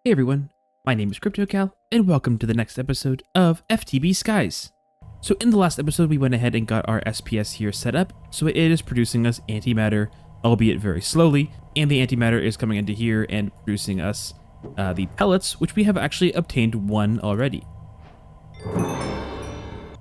Hey everyone, my name is KryptoCal, and welcome to the next episode of FTB Skies. So in the last episode, we went ahead and got our SPS here set up, so it is producing us antimatter, albeit very slowly, and the antimatter is coming into here and producing us the pellets, which we have actually obtained one already.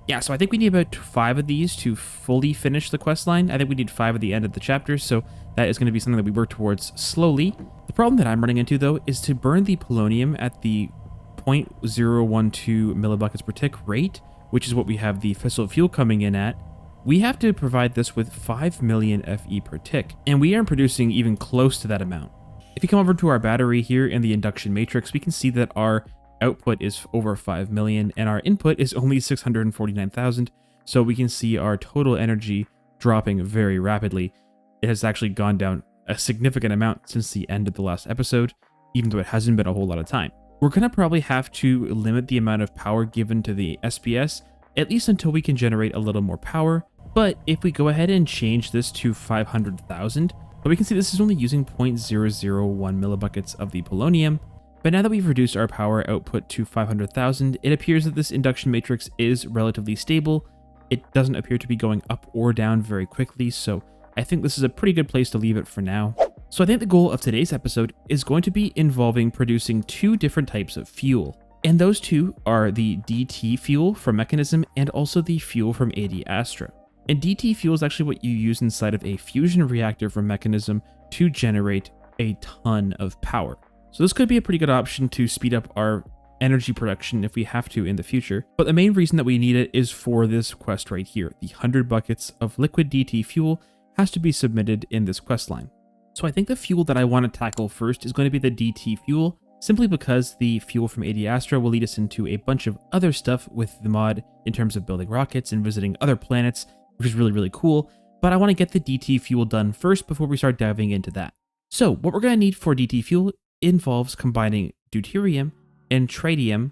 Yeah, so I think we need about 5 of these to fully finish the quest line. I think we need 5 at the end of the chapter, so that is going to be something that we work towards slowly. The problem that I'm running into, though, is to burn the polonium at the 0.012 millibuckets per tick rate, which is what we have the fissile fuel coming in at. We have to provide this with 5 million FE per tick, and we aren't producing even close to that amount. If you come over to our battery here in the induction matrix, we can see that our output is over 5 million and our input is only 649,000, so we can see our total energy dropping very rapidly. It has actually gone down a significant amount since the end of the last episode, even though it hasn't been a whole lot of time. We're going to probably have to limit the amount of power given to the SPS, at least until we can generate a little more power, but if we go ahead and change this to 500,000, but we can see this is only using 0.001 millibuckets of the polonium. But now that we've reduced our power output to 500,000, it appears that this induction matrix is relatively stable. It doesn't appear to be going up or down very quickly, so I think this is a pretty good place to leave it for now. So I think the goal of today's episode is going to be involving producing 2 different types of fuel. And those 2 are the DT fuel from Mechanism and also the fuel from Ad Astra. And DT fuel is actually what you use inside of a fusion reactor from Mechanism to generate a ton of power. So this could be a pretty good option to speed up our energy production if we have to in the future. But the main reason that we need it is for this quest right here. The 100 buckets of liquid DT fuel has to be submitted in this quest line. So I think the fuel that I want to tackle first is going to be the DT fuel, simply because the fuel from Ad Astra will lead us into a bunch of other stuff with the mod in terms of building rockets and visiting other planets, which is really, really cool. But I want to get the DT fuel done first before we start diving into that. So what we're going to need for DT fuel involves combining deuterium and tritium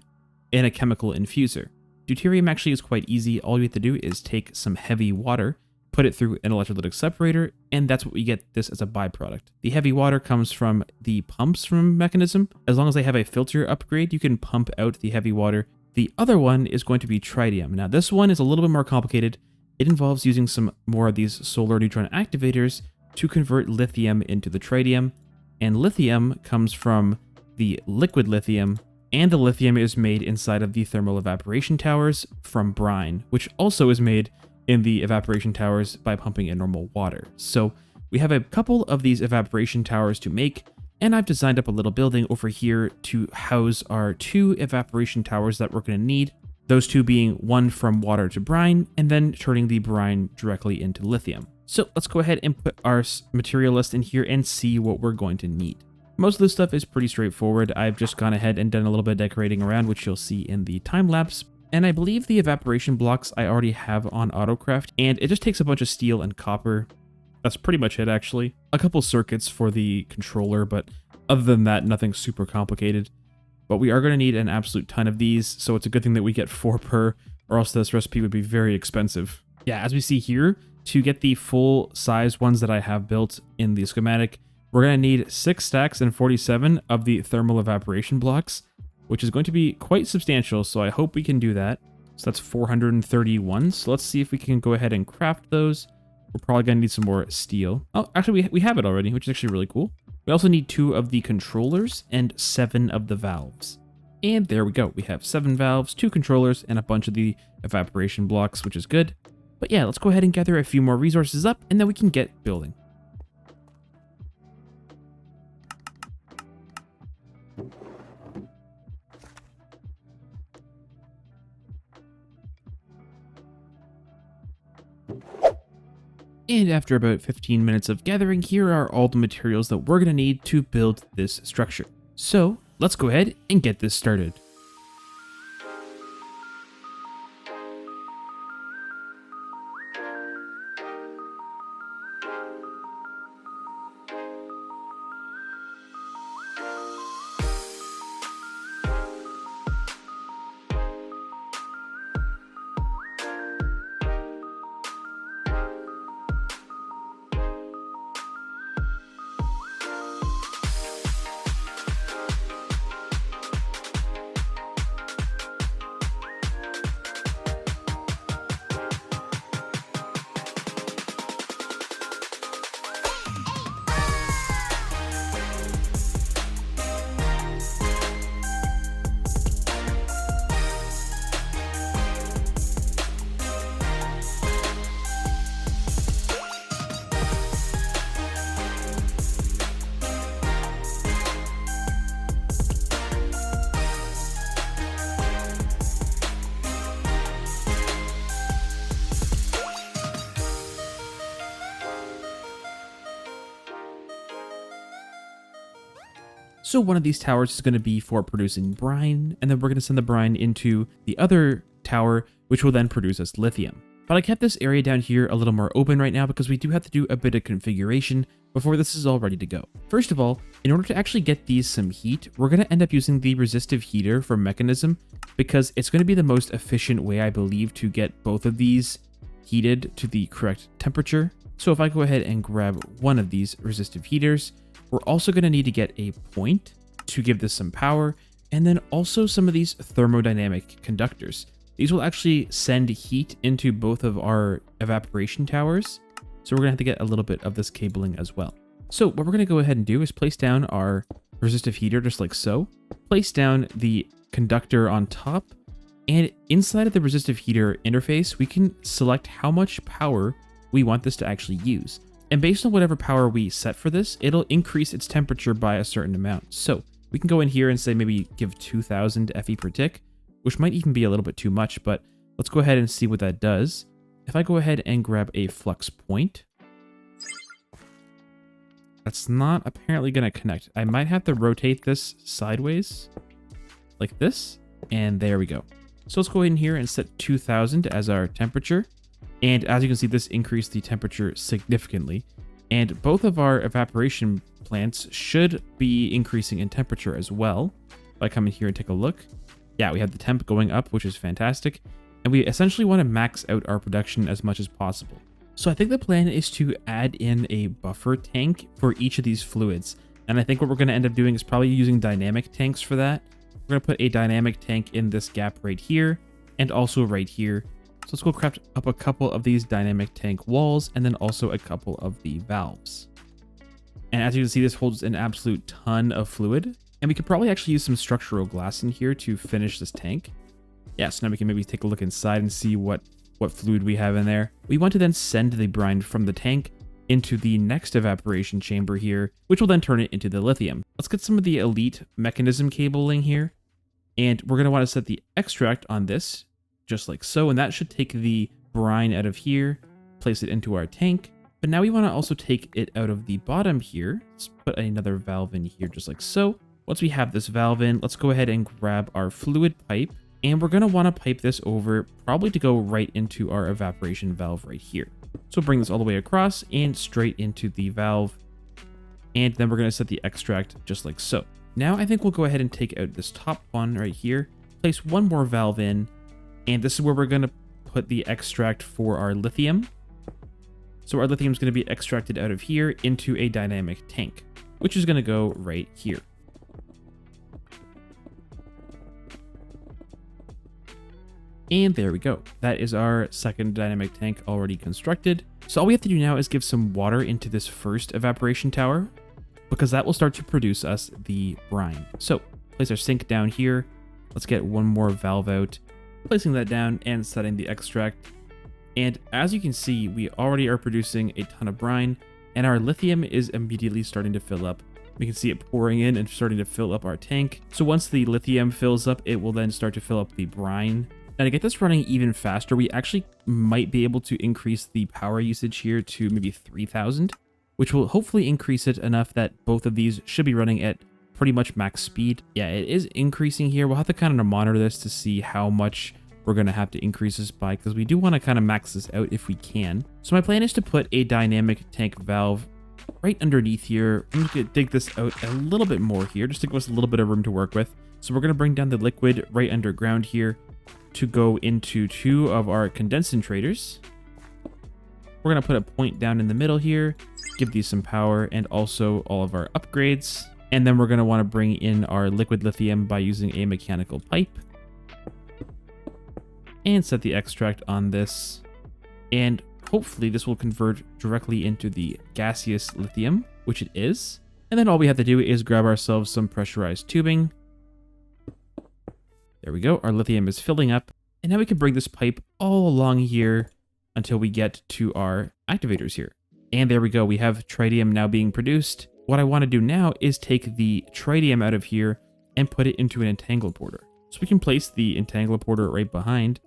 in a chemical infuser. Deuterium actually is quite easy. All you have to do is take some heavy water, put it through an electrolytic separator, and that's what we get this as a byproduct. The heavy water comes from the pumps from Mechanism. As long as they have a filter upgrade, you can pump out the heavy water. The other one is going to be tritium. Now this one is a little bit more complicated. It involves using some more of these solar neutron activators to convert lithium into the tritium. And lithium comes from the liquid lithium, and the lithium is made inside of the thermal evaporation towers from brine, which also is made in the evaporation towers by pumping in normal water. So we have a couple of these evaporation towers to make, and I've designed up a little building over here to house our 2 evaporation towers that we're going to need. Those 2 being one from water to brine, and then turning the brine directly into lithium. So let's go ahead and put our material list in here and see what we're going to need. Most of this stuff is pretty straightforward. I've just gone ahead and done a little bit of decorating around, which you'll see in the time lapse. And I believe the evaporation blocks I already have on AutoCraft, and it just takes a bunch of steel and copper. That's pretty much it, actually. A couple circuits for the controller, but other than that, nothing super complicated. But we are going to need an absolute ton of these, so it's a good thing that we get 4 per, or else this recipe would be very expensive. Yeah, as we see here, to get the full size ones that I have built in the schematic, we're going to need 6 stacks and 47 of the thermal evaporation blocks, which is going to be quite substantial, so I hope we can do that. So that's 431. So let's see if we can go ahead and craft those. We're probably going to need some more steel. Oh, actually, we have it already, which is actually really cool. We also need 2 of the controllers and 7 of the valves. And there we go. We have 7 valves, 2 controllers, and a bunch of the evaporation blocks, which is good. But yeah, let's go ahead and gather a few more resources up, and then we can get building. And after about 15 minutes of gathering, here are all the materials that we're going to need to build this structure. So let's go ahead and get this started. So one of these towers is going to be for producing brine, and then we're going to send the brine into the other tower, which will then produce us lithium. But I kept this area down here a little more open right now because we do have to do a bit of configuration before this is all ready to go. First of all, in order to actually get these some heat, we're going to end up using the resistive heater for mechanism because it's going to be the most efficient way, I believe, to get both of these heated to the correct temperature. So if I go ahead and grab one of these resistive heaters, we're also going to need to get a point to give this some power, and then also some of these thermodynamic conductors. These will actually send heat into both of our evaporation towers. So we're gonna have to get a little bit of this cabling as well. So what we're gonna go ahead and do is place down our resistive heater just like so, place down the conductor on top, and inside of the resistive heater interface, we can select how much power we want this to actually use. And based on whatever power we set for this, it'll increase its temperature by a certain amount. So we can go in here and say maybe give 2000 FE per tick, which might even be a little bit too much, but let's go ahead and see what that does. If I go ahead and grab a flux point, that's not apparently going to connect. I might have to rotate this sideways like this, and there we go. So let's go in here and set 2000 as our temperature. And as you can see, this increased the temperature significantly. And both of our evaporation plants should be increasing in temperature as well. If I come in here and take a look, yeah, we have the temp going up, which is fantastic. And we essentially want to max out our production as much as possible. So I think the plan is to add in a buffer tank for each of these fluids. And I think what we're going to end up doing is probably using dynamic tanks for that. We're going to put a dynamic tank in this gap right here and also right here. So let's go craft up a couple of these dynamic tank walls and then also a couple of the valves. And as you can see, this holds an absolute ton of fluid. And we could probably actually use some structural glass in here to finish this tank. Yeah, so now we can maybe take a look inside and see what fluid we have in there. We want to then send the brine from the tank into the next evaporation chamber here, which will then turn it into the lithium. Let's get some of the elite mechanism cabling here. And we're going to want to set the extract on this, just like so. And that should take the brine out of here, place it into our tank. But now we want to also take it out of the bottom here. Let's put another valve in here, just like so. Once we have this valve in, let's go ahead and grab our fluid pipe. And we're going to want to pipe this over, probably to go right into our evaporation valve right here. So bring this all the way across and straight into the valve. And then we're going to set the extract just like so. Now I think we'll go ahead and take out this top one right here, place one more valve in, and this is where we're going to put the extract for our lithium. So our lithium is going to be extracted out of here into a dynamic tank, which is going to go right here. And there we go. That is our second dynamic tank already constructed. So all we have to do now is give some water into this first evaporation tower, because that will start to produce us the brine. So place our sink down here. Let's get one more valve out, placing that down and setting the extract. And as you can see, we already are producing a ton of brine, and our lithium is immediately starting to fill up. We can see it pouring in and starting to fill up our tank. So once the lithium fills up, it will then start to fill up the brine. Now to get this running even faster, we actually might be able to increase the power usage here to maybe 3000, which will hopefully increase it enough that both of these should be running at pretty much max speed. Yeah, it is increasing here. We'll have to kind of monitor this to see how much we're going to have to increase this by, because we do want to kind of max this out if we can. So my plan is to put a dynamic tank valve right underneath here. I'm just going to dig this out a little bit more here, just to give us a little bit of room to work with. So we're going to bring down the liquid right underground here to go into two of our condensators. We're going to put a point down in the middle here, give these some power, and also all of our upgrades. And then we're going to want to bring in our liquid lithium by using a mechanical pipe. And set the extract on this. And hopefully this will convert directly into the gaseous lithium, which it is. And then all we have to do is grab ourselves some pressurized tubing. There we go. Our lithium is filling up. And now we can bring this pipe all along here until we get to our activators here. And there we go. We have tritium now being produced. What I want to do now is take the tritium out of here and put it into an entangleporter. So we can place the entangleporter right behind.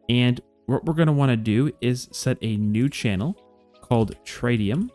And what we're going to want to do is set a new channel called tritium.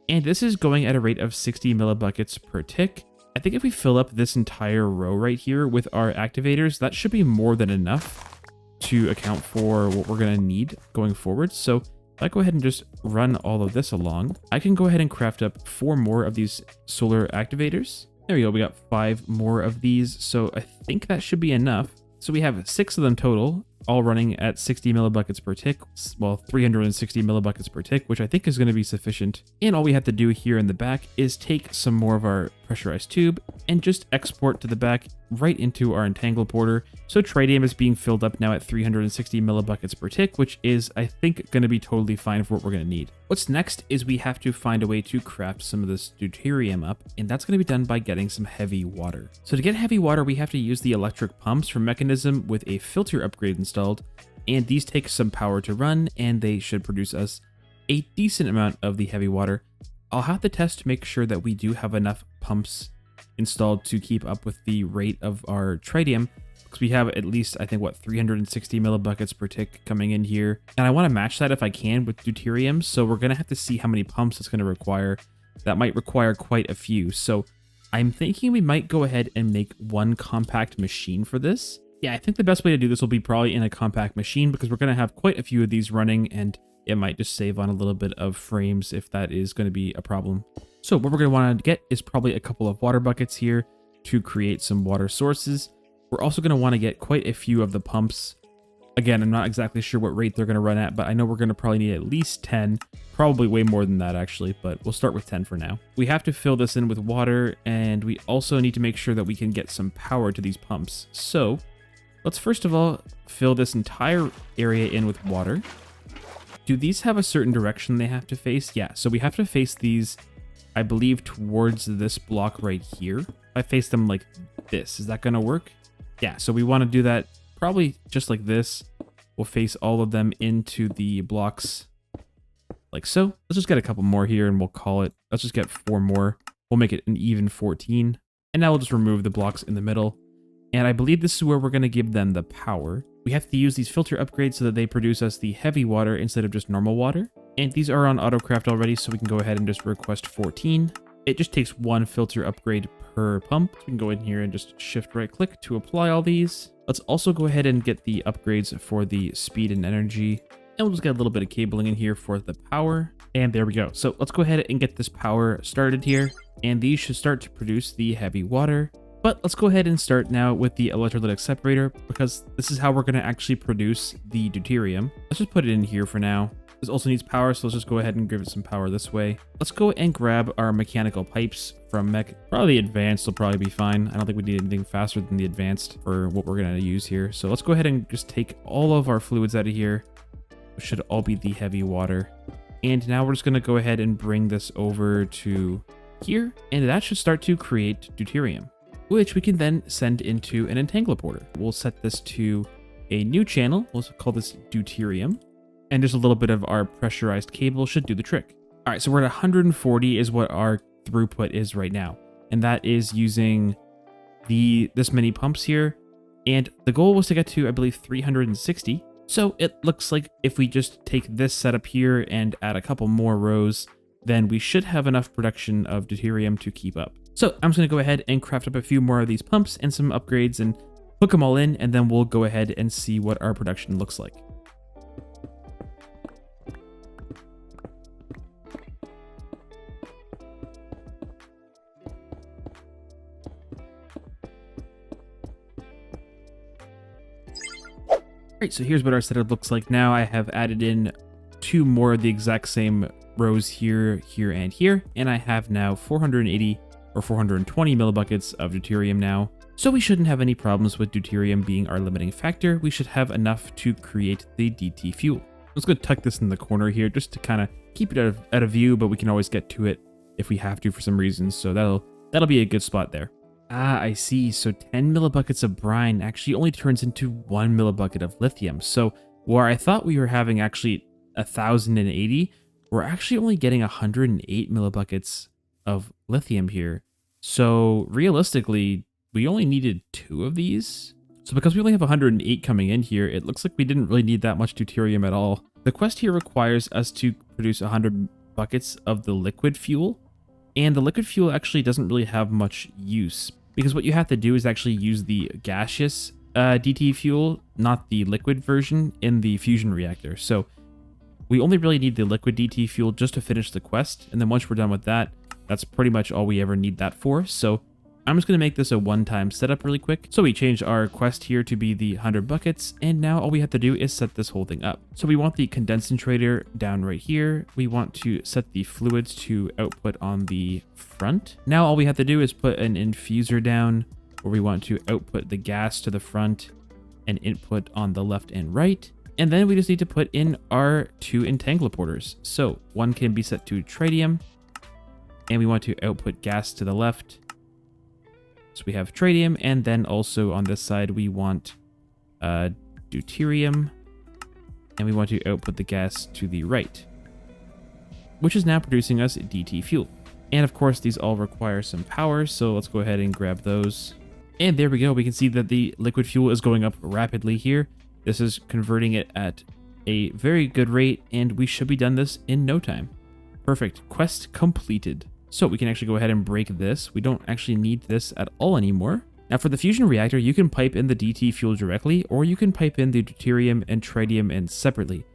And this is going at a rate of 60 millibuckets per tick. I think if we fill up this entire row right here with our activators, that should be more than enough to account for what we're going to need going forward. So if I go ahead and just run all of this along, I can go ahead and craft up 4 more of these solar activators. There we go. We got 5 more of these. So I think that should be enough. So we have 6 of them total, all running at 60 millibuckets per tick, well, 360 millibuckets per tick, which I think is going to be sufficient. And all we have to do here in the back is take some more of our pressurized tube and just export to the back right into our entangle porter. So tritium is being filled up now at 360 millibuckets per tick, which is, I think, going to be totally fine for what we're going to need. What's next is we have to find a way to craft some of this deuterium up, and that's going to be done by getting some heavy water. So to get heavy water, we have to use the electric pumps from Mechanism with a filter upgrade installed, and these take some power to run, and they should produce us a decent amount of the heavy water. I'll have to test to make sure that we do have enough pumps installed to keep up with the rate of our tritium, because we have at least, I think, what, 360 millibuckets per tick coming in here. And I want to match that if I can with deuterium, so we're going to have to see how many pumps it's going to require. That might require quite a few, so I'm thinking we might go ahead and make one compact machine for this. Yeah, I think the best way to do this will be probably in a compact machine, because we're going to have quite a few of these running, and it might just save on a little bit of frames if that is going to be a problem. So what we're going to want to get is probably a couple of water buckets here to create some water sources. We're also going to want to get quite a few of the pumps. Again, I'm not exactly sure what rate they're going to run at, but I know we're going to probably need at least 10, probably way more than that actually, but we'll start with 10 for now. We have to fill this in with water, and we also need to make sure that we can get some power to these pumps. So let's first of all fill this entire area in with water. Do these have a certain direction they have to face? Yeah, so we have to face these, I believe, towards this block right here. If I face them like this, is that going to work? Yeah, so we want to do that probably just like this. We'll face all of them into the blocks like so. Let's just get a couple more here and we'll call it, let's just get 4 more. We'll make it an even 14. And now we'll just remove the blocks in the middle. And I believe this is where we're going to give them the power. We have to use these filter upgrades so that they produce us the heavy water instead of just normal water. And these are on AutoCraft already, so we can go ahead and just request 14. It just takes 1 filter upgrade per pump. So we can go in here and just shift right click to apply all these. Let's also go ahead and get the upgrades for the speed and energy. And we'll just get a little bit of cabling in here for the power. And there we go. So let's go ahead and get this power started here. And these should start to produce the heavy water. But let's go ahead and start now with the electrolytic separator, because this is how we're going to actually produce the deuterium. Let's just put it in here for now. This also needs power, so let's just go ahead and give it some power this way. Let's go and grab our mechanical pipes from Mech. Probably the advanced will probably be fine. I don't think we need anything faster than the advanced for what we're going to use here. So let's go ahead and just take all of our fluids out of here, which should all be the heavy water. And now we're just going to go ahead and bring this over to here, and that should start to create deuterium, which we can then send into an entangler. We'll set this to a new channel. We'll call this deuterium. And just a little bit of our pressurized cable should do the trick. All right, so we're at 140 is what our throughput is right now. And that is using this many pumps here. And the goal was to get to, I believe, 360. So it looks like if we just take this setup here and add a couple more rows, then we should have enough production of deuterium to keep up. So I'm just going to go ahead and craft up a few more of these pumps and some upgrades and hook them all in, and then we'll go ahead and see what our production looks like. Alright, so here's what our setup looks like now. I have added in 2 more of the exact same rows here, here, and here, and I have now 480 or 420 millibuckets of deuterium now. So we shouldn't have any problems with deuterium being our limiting factor. We should have enough to create the DT fuel. I'm just going to tuck this in the corner here just to kind of keep it out of view, but we can always get to it if we have to for some reason. So that'll be a good spot there. Ah, I see. So 10 millibuckets of brine actually only turns into 1 millibucket of lithium. So where I thought we were having actually 1,080, we're actually only getting 108 millibuckets of lithium here. So realistically, we only needed 2 of these. So because we only have 108 coming in here, it looks like we didn't really need that much deuterium at all. The quest here requires us to produce 100 buckets of the liquid fuel. And the liquid fuel actually doesn't really have much use, because what you have to do is actually use the gaseous DT fuel, not the liquid version, in the fusion reactor. So we only really need the liquid DT fuel just to finish the quest, and then once we're done with that, that's pretty much all we ever need that for. So I'm just going to make this a one-time setup really quick. So we change our quest here to be the 100 buckets, and now all we have to do is set this whole thing up. So we want the condensator down right here. We want to set the fluids to output on the front. Now all we have to do is put an infuser down where we want to output the gas to the front and input on the left and right. And then we just need to put in our 2 entangloporters. So one can be set to tritium, and we want to output gas to the left. So we have tritium, and then also on this side we want deuterium, and we want to output the gas to the right, which is now producing us DT fuel. And of course these all require some power, so let's go ahead and grab those. And there we go, we can see that the liquid fuel is going up rapidly here. This is converting it at a very good rate, and we should be done this in no time. Perfect, quest completed. So we can actually go ahead and break this. We don't actually need this at all anymore. Now for the fusion reactor, you can pipe in the DT fuel directly, or you can pipe in the deuterium and tritium in separately,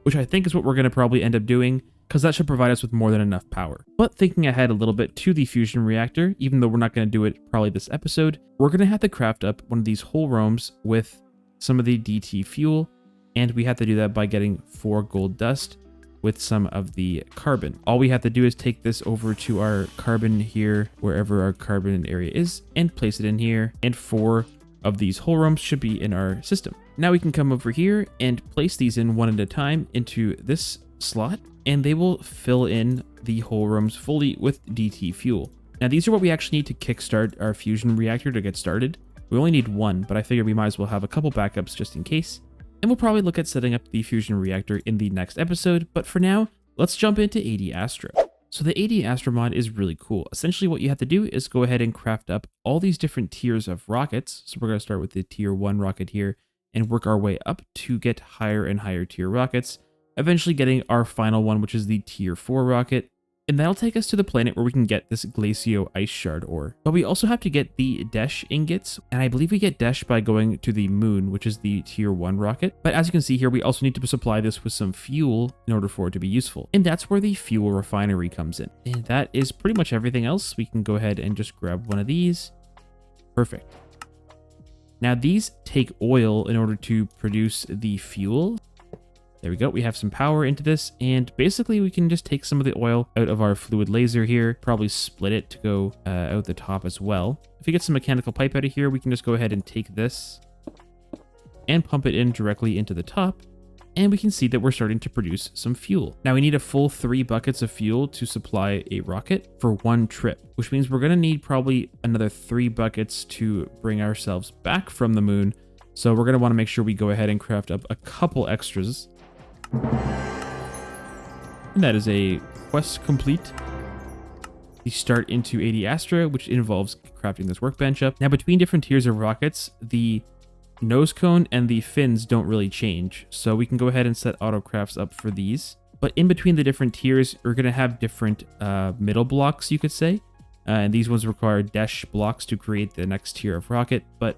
which I think is what we're going to probably end up doing, because that should provide us with more than enough power. But thinking ahead a little bit to the fusion reactor, even though we're not going to do it probably this episode, we're going to have to craft up one of these whole rooms with some of the DT fuel, and we have to do that by getting 4 gold dust with some of the carbon. All we have to do is take this over to our carbon here, wherever our carbon area is, and place it in here, and 4 of these whole rooms should be in our system. Now we can come over here and place these in one at a time into this slot, and they will fill in the whole rooms fully with DT fuel. Now these are what we actually need to kickstart our fusion reactor to get started. We only need 1, but I figured we might as well have a couple backups just in case. And we'll probably look at setting up the fusion reactor in the next episode, but for now, let's jump into Ad Astra. So the Ad Astra mod is really cool. Essentially what you have to do is go ahead and craft up all these different tiers of rockets. So we're going to start with the tier 1 rocket here and work our way up to get higher and higher tier rockets, eventually getting our final one, which is the tier 4 rocket. And that'll take us to the planet where we can get this Glacio Ice Shard ore. But we also have to get the Desh ingots, and I believe we get Desh by going to the moon, which is the tier 1 rocket. But as you can see here, we also need to supply this with some fuel in order for it to be useful. And that's where the fuel refinery comes in. And that is pretty much everything else. We can go ahead and just grab one of these. Perfect. Now these take oil in order to produce the fuel. There we go, we have some power into this, and basically we can just take some of the oil out of our fluid laser here, probably split it to go out the top as well. If we get some mechanical pipe out of here, we can just go ahead and take this and pump it in directly into the top, and we can see that we're starting to produce some fuel. Now we need a full 3 buckets of fuel to supply a rocket for 1 trip, which means we're going to need probably another 3 buckets to bring ourselves back from the moon. So we're going to want to make sure we go ahead and craft up a couple extras. And that is a quest complete. The start into Ad Astra, which involves crafting this workbench up. Now between different tiers of rockets, the nose cone and the fins don't really change, so we can go ahead and set auto crafts up for these. But in between the different tiers, we're going to have different middle blocks, you could say, and these ones require Desh blocks to create the next tier of rocket. But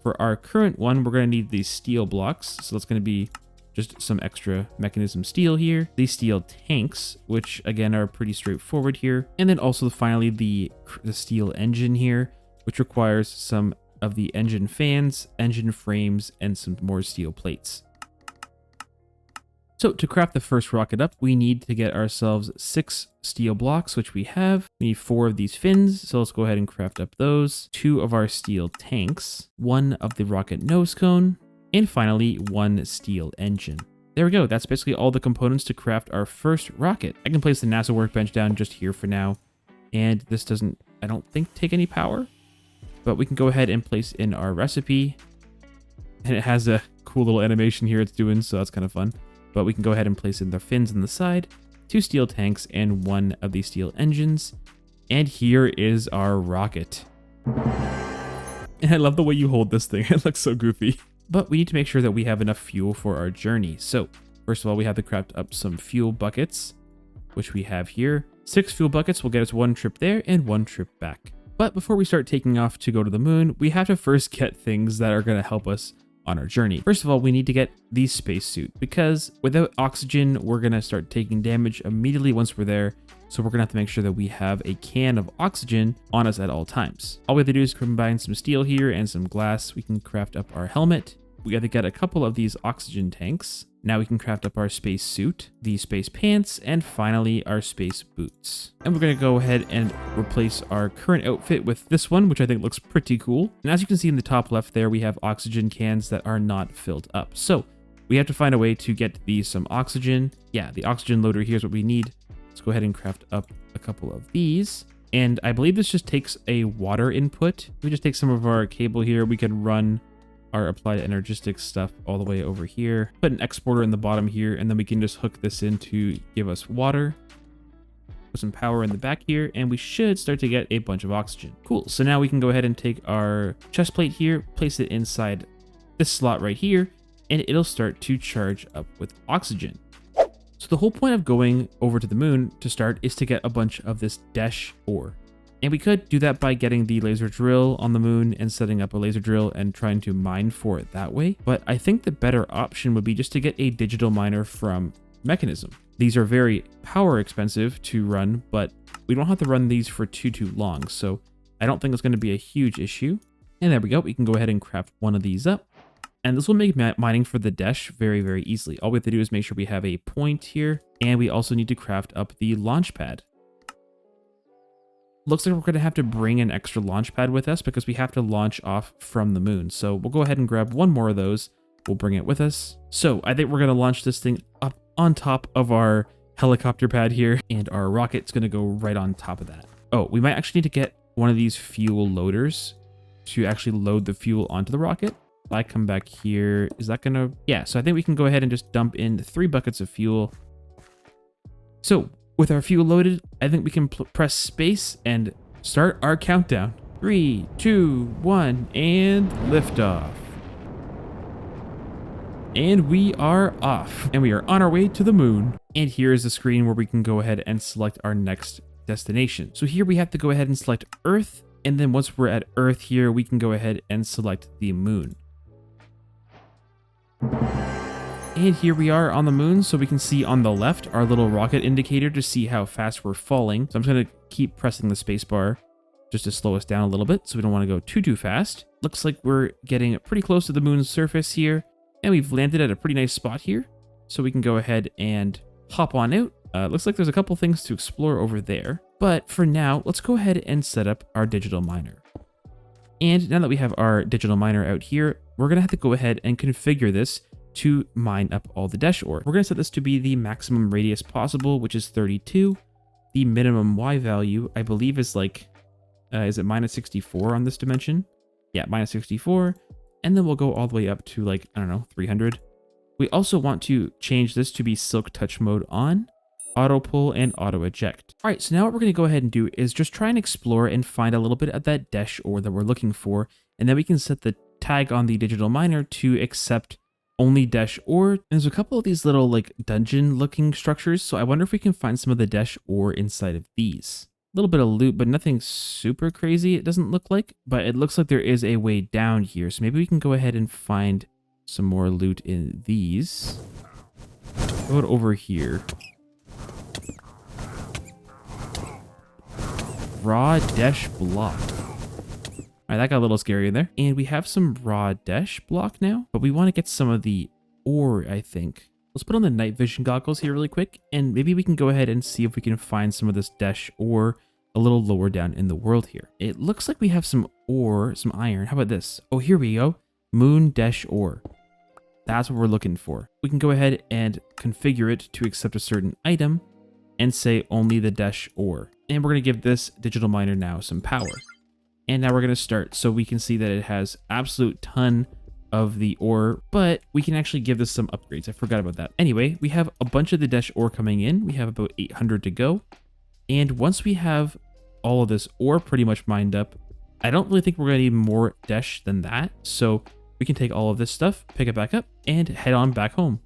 for our current one, we're going to need these steel blocks, so that's going to be just some extra mechanism steel here. These steel tanks, which again are pretty straightforward here. And then also finally the steel engine here, which requires some of the engine fans, engine frames, and some more steel plates. So to craft the first rocket up, we need to get ourselves 6 steel blocks, which we have. We need 4 of these fins, so let's go ahead and craft up those. 2 of our steel tanks, 1 of the rocket nose cone, and finally 1 steel engine. There we go, that's basically all the components to craft our first rocket. I can place the NASA workbench down just here for now, and this doesn't, I don't think, take any power, but we can go ahead and place in our recipe, and it has a cool little animation here it's doing, so that's kind of fun. But we can go ahead and place in the fins on the side, 2 steel tanks, and 1 of these steel engines, and here is our rocket. And I love the way you hold this thing, it looks so goofy. But we need to make sure that we have enough fuel for our journey. So first of all, we have to craft up some fuel buckets. which we have here. 6 fuel buckets will get us 1 trip there and 1 trip back. But before we start taking off to go to the moon, we have to first get things that are going to help us on our journey. First of all, we need to get the spacesuit, because without oxygen, we're going to start taking damage immediately once we're there. So we're going to have to make sure that we have a can of oxygen on us at all times. All we have to do is combine some steel here and some glass. We can craft up our helmet. We got to get a couple of these oxygen tanks. Now we can craft up our space suit, the space pants, and finally our space boots. And we're going to go ahead and replace our current outfit with this one, which I think looks pretty cool. And as you can see in the top left there, we have oxygen cans that are not filled up. So we have to find a way to get these some oxygen. Yeah, the oxygen loader here is what we need. Let's go ahead and craft up a couple of these. And I believe this just takes a water input. We just take some of our cable here. We can run our applied energistic stuff all the way over here. Put an exporter in the bottom here, and then we can just hook this in to give us water. Put some power in the back here, and we should start to get a bunch of oxygen. Cool. So now we can go ahead and take our chest plate here, place it inside this slot right here, and it'll start to charge up with oxygen. So the whole point of going over to the moon to start is to get a bunch of this dash ore. And we could do that by getting the laser drill on the moon and setting up a laser drill and trying to mine for it that way. But I think the better option would be just to get a digital miner from Mechanism. These are very power expensive to run, but we don't have to run these for too long. So I don't think it's going to be a huge issue. And there we go. We can go ahead and craft one of these up. And this will make mining for the dash very easily. All we have to do is make sure we have a point here. And we also need to craft up the launch pad. Looks like we're going to have to bring an extra launch pad with us because we have to launch off from the moon. So we'll go ahead and grab one more of those. We'll bring it with us. So I think we're going to launch this thing up on top of our helicopter pad here, and our rocket's going to go right on top of that. Oh, we might actually need to get one of these fuel loaders to actually load the fuel onto the rocket. If I come back here, is that going to... Yeah, so I think we can go ahead and just dump in 3 buckets of fuel. So with our fuel loaded, I think we can press space and start our countdown. 3, 2, 1, and liftoff. And we are off. And we are on our way to the moon. And here is the screen where we can go ahead and select our next destination. So here we have to go ahead and select Earth. And then once we're at Earth here, we can go ahead and select the moon. And here we are on the moon, so we can see on the left our little rocket indicator to see how fast we're falling. So I'm just going to keep pressing the space bar just to slow us down a little bit, so we don't want to go too fast. Looks like we're getting pretty close to the moon's surface here, and we've landed at a pretty nice spot here. So we can go ahead and hop on out. Looks like there's a couple things to explore over there. But for now, let's go ahead and set up our digital miner. And now that we have our digital miner out here, we're going to have to go ahead and configure this to mine up all the dash ore. We're going to set this to be the maximum radius possible, which is 32. The minimum Y value, I believe, is like, is it minus 64 on this dimension? Yeah, minus 64. And then we'll go all the way up to like, I don't know, 300. We also want to change this to be silk touch mode on, auto pull, and auto eject. All right, so now what we're going to go ahead and do is just try and explore and find a little bit of that dash ore that we're looking for. And then we can set the tag on the digital miner to accept only dash ore. And there's a couple of these little like dungeon looking structures. So I wonder if we can find some of the dash ore inside of these. A little bit of loot, but nothing super crazy, it doesn't look like. But it looks like there is a way down here. So maybe we can go ahead and find some more loot in these. Go over here. Raw dash block. All right, that got a little scary in there. And we have some raw dash block now, but we want to get some of the ore, I think. Let's put on the night vision goggles here really quick, and maybe we can go ahead and see if we can find some of this dash ore a little lower down in the world here. It looks like we have some ore, some iron. How about this? Oh, here we go. Moon dash ore. That's what we're looking for. We can go ahead and configure it to accept a certain item and say only the dash ore. And we're going to give this digital miner now some power. And now we're going to start. So we can see that it has absolute ton of the ore, but we can actually give this some upgrades. I forgot about that. Anyway, we have a bunch of the dash ore coming in. We have about 800 to go. And once we have all of this ore pretty much mined up, I don't really think we're going to need more dash than that. So we can take all of this stuff, pick it back up, and head on back home.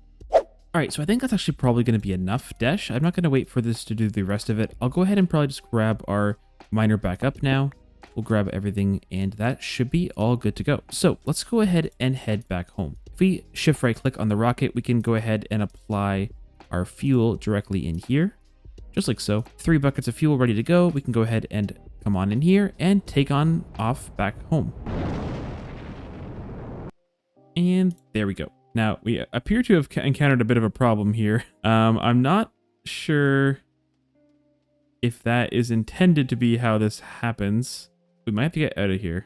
All right, so I think that's actually probably going to be enough dash. I'm not going to wait for this to do the rest of it. I'll go ahead and probably just grab our miner back up now. We'll grab everything, and that should be all good to go. So let's go ahead and head back home. If we shift right click on the rocket, we can go ahead and apply our fuel directly in here, just like so. 3 buckets of fuel ready to go. We can go ahead and come on in here and take on off back home. And there we go. Now, we appear to have encountered a bit of a problem here. I'm not sure if that is intended to be how this happens. We might have to get out of here.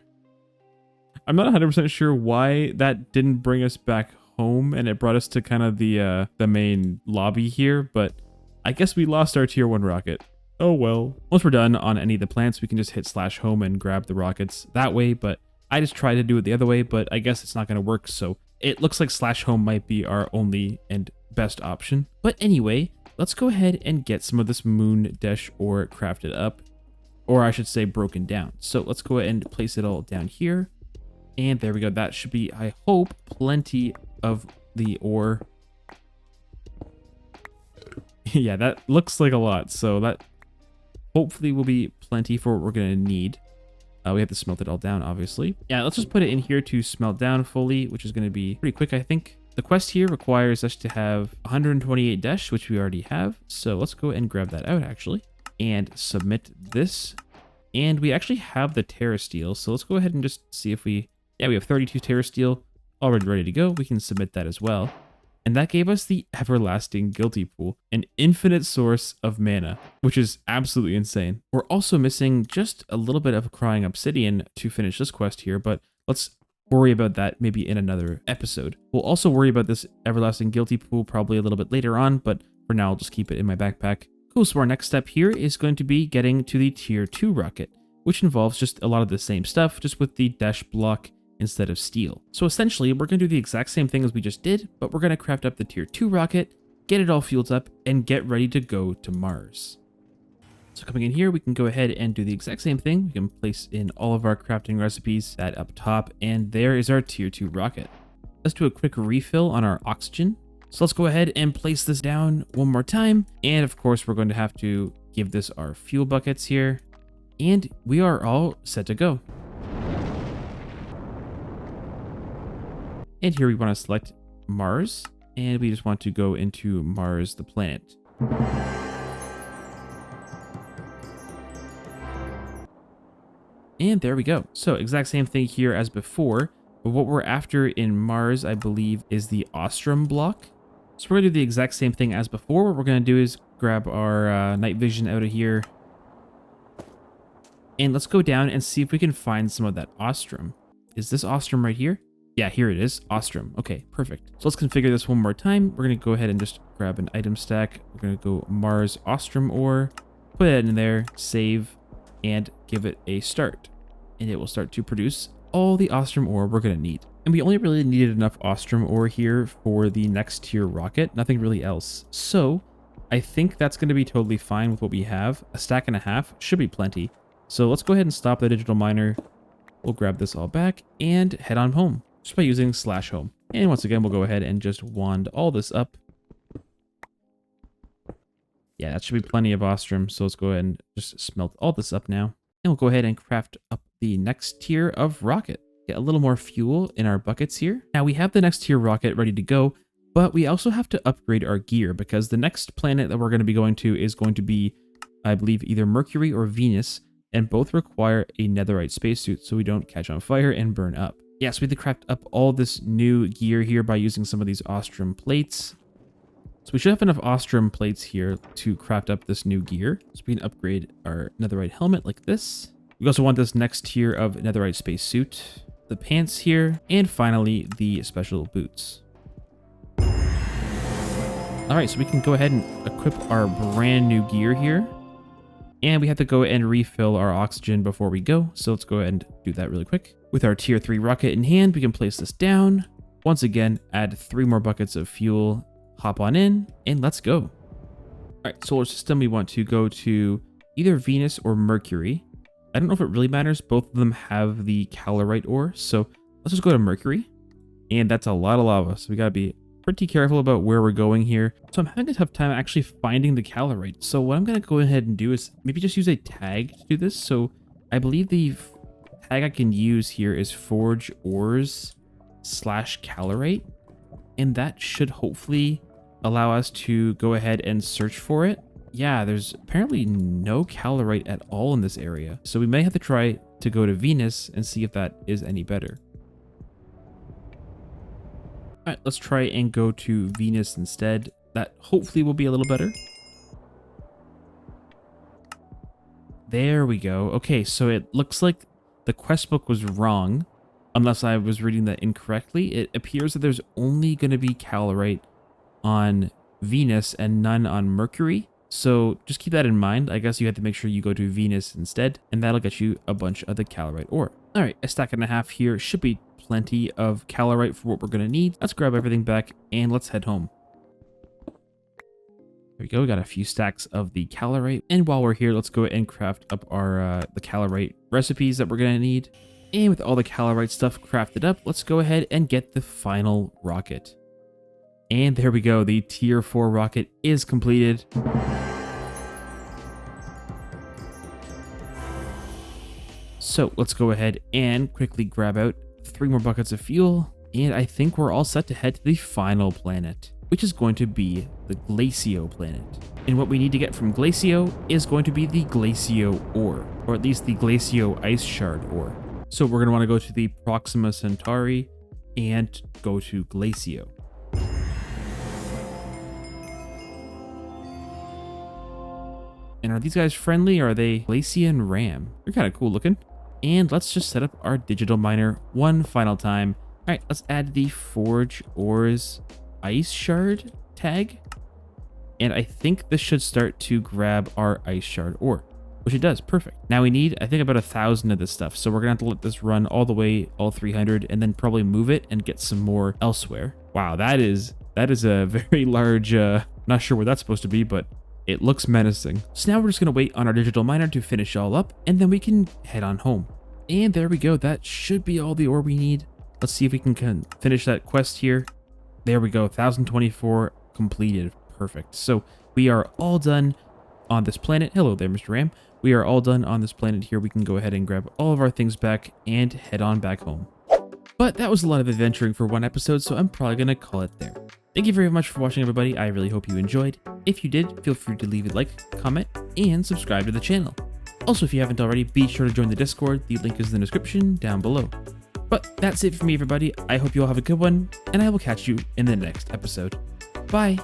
I'm not 100% sure why that didn't bring us back home and it brought us to kind of the main lobby here, but I guess we lost our tier 1 rocket. Oh well. Once we're done on any of the plants, we can just hit /home and grab the rockets that way, but I just tried to do it the other way, but I guess it's not going to work, so it looks like /home might be our only and best option. But anyway, let's go ahead and get some of this moon dash ore crafted up, or I should say broken down. So let's go ahead and place it all down here. And there we go. That should be, I hope, plenty of the ore. Yeah, that looks like a lot. So that hopefully will be plenty for what we're going to need. We have to smelt it all down, obviously. Yeah, let's just put it in here to smelt down fully, which is going to be pretty quick, I think. The quest here requires us to have 128 dash, which we already have. So let's go and grab that out, actually, and submit this. And we actually have the Terra Steel. So let's go ahead and just see if we... Yeah, we have 32 Terra Steel already ready to go. We can submit that as well. And that gave us the Everlasting Guilty Pool, an infinite source of mana, which is absolutely insane. We're also missing just a little bit of Crying Obsidian to finish this quest here, but let's worry about that maybe in another episode. We'll also worry about this Everlasting Guilty Pool probably a little bit later on, but for now I'll just keep it in my backpack. Cool, so our next step here is going to be getting to the tier 2 rocket, which involves just a lot of the same stuff, just with the dash block instead of steel. So essentially, we're going to do the exact same thing as we just did, but we're going to craft up the tier 2 rocket, get it all fueled up, and get ready to go to Mars. So coming in here, we can go ahead and do the exact same thing. We can place in all of our crafting recipes, that up top, and there is our tier 2 rocket. Let's do a quick refill on our oxygen. So let's go ahead and place this down one more time. And of course, we're going to have to give this our fuel buckets here. And we are all set to go. And here we want to select Mars, and we just want to go into Mars, the planet. And there we go. So exact same thing here as before, but what we're after in Mars, I believe, is the Ostrom block. So we're going to do the exact same thing as before. What we're going to do is grab our night vision out of here. And let's go down and see if we can find some of that Ostrom. Is this Ostrom right here? Yeah, here it is, Ostrom. Okay, perfect. So let's configure this one more time. We're going to go ahead and just grab an item stack. We're going to go Mars Ostrom ore, put it in there, save, and give it a start. And it will start to produce all the Ostrom ore we're going to need. And we only really needed enough Ostrom ore here for the next tier rocket, nothing really else. So I think that's going to be totally fine with what we have. A stack and a half should be plenty. So let's go ahead and stop the digital miner. We'll grab this all back and head on home, just by using /home. And once again, we'll go ahead and just wand all this up. Yeah, that should be plenty of Ostrom. So let's go ahead and just smelt all this up now. And we'll go ahead and craft up the next tier of rocket. Get a little more fuel in our buckets here. Now we have the next tier rocket ready to go, but we also have to upgrade our gear because the next planet that we're going to be going to is going to be, I believe, either Mercury or Venus, and both require a netherite spacesuit so we don't catch on fire and burn up. Yeah, so we have to craft up all this new gear here by using some of these Ostrom plates. So we should have enough Ostrom plates here to craft up this new gear. So we can upgrade our netherite helmet like this. We also want this next tier of netherite spacesuit, the pants here, and finally the special boots. All right, so we can go ahead and equip our brand new gear here. And we have to go and refill our oxygen before we go. So let's go ahead and do that really quick. With our tier 3 rocket in hand, we can place this down. Once again, add 3 more buckets of fuel, hop on in, and let's go. All right, solar system, we want to go to either Venus or Mercury. I don't know if it really matters. Both of them have the calorite ore. So let's just go to Mercury. And that's a lot of lava. So we got to be pretty careful about where we're going here. So I'm having a tough time actually finding the calorite. So what I'm going to go ahead and do is maybe just use a tag to do this. So I believe the tag I can use here is forge ores / calorite. And that should hopefully allow us to go ahead and search for it. Yeah, there's apparently no calorite at all in this area. So we may have to try to go to Venus and see if that is any better. All right, let's try and go to Venus instead. That hopefully will be a little better. There we go. Okay, so it looks like the quest book was wrong, unless I was reading that incorrectly. It appears that there's only going to be calorite on Venus and none on Mercury. So just keep that in mind. I guess you have to make sure you go to Venus instead, and that'll get you a bunch of the calorite ore. All right, a stack and a half here should be plenty of calorite for what we're going to need. Let's grab everything back and let's head home. There we go. We got a few stacks of the calorite. And while we're here, let's go and craft up our the calorite recipes that we're going to need. And with all the calorite stuff crafted up, let's go ahead and get the final rocket. And there we go. The tier 4 rocket is completed. So let's go ahead and quickly grab out 3 more buckets of fuel. And I think we're all set to head to the final planet, which is going to be the Glacio planet. And what we need to get from Glacio is going to be the Glacio ore, or at least the Glacio ice shard ore. So we're going to want to go to the Proxima Centauri and go to Glacio. And are these guys friendly, or are they Glacian Ram? They're kind of cool looking. And let's just set up our digital miner one final time. All right, let's add the Forge Ores Ice Shard tag. And I think this should start to grab our Ice Shard ore, which it does. Perfect. Now we need, I think, about 1,000 of this stuff. So we're going to have to let this run all the way, all 300, and then probably move it and get some more elsewhere. Wow, that is a very large, not sure what that's supposed to be, but it looks menacing. So now we're just going to wait on our digital miner to finish all up, and then we can head on home. And there we go. That should be all the ore we need. Let's see if we can finish that quest here. There we go. 1024 completed. Perfect. So we are all done on this planet. Hello there, Mr. Ram. We are all done on this planet here. We can go ahead and grab all of our things back and head on back home. But that was a lot of adventuring for one episode, so I'm probably going to call it there. Thank you very much for watching, everybody. I really hope you enjoyed. If you did, feel free to leave a like, comment, and subscribe to the channel. Also, if you haven't already, be sure to join the Discord. The link is in the description down below. But that's it for me, everybody. I hope you all have a good one, and I will catch you in the next episode. Bye!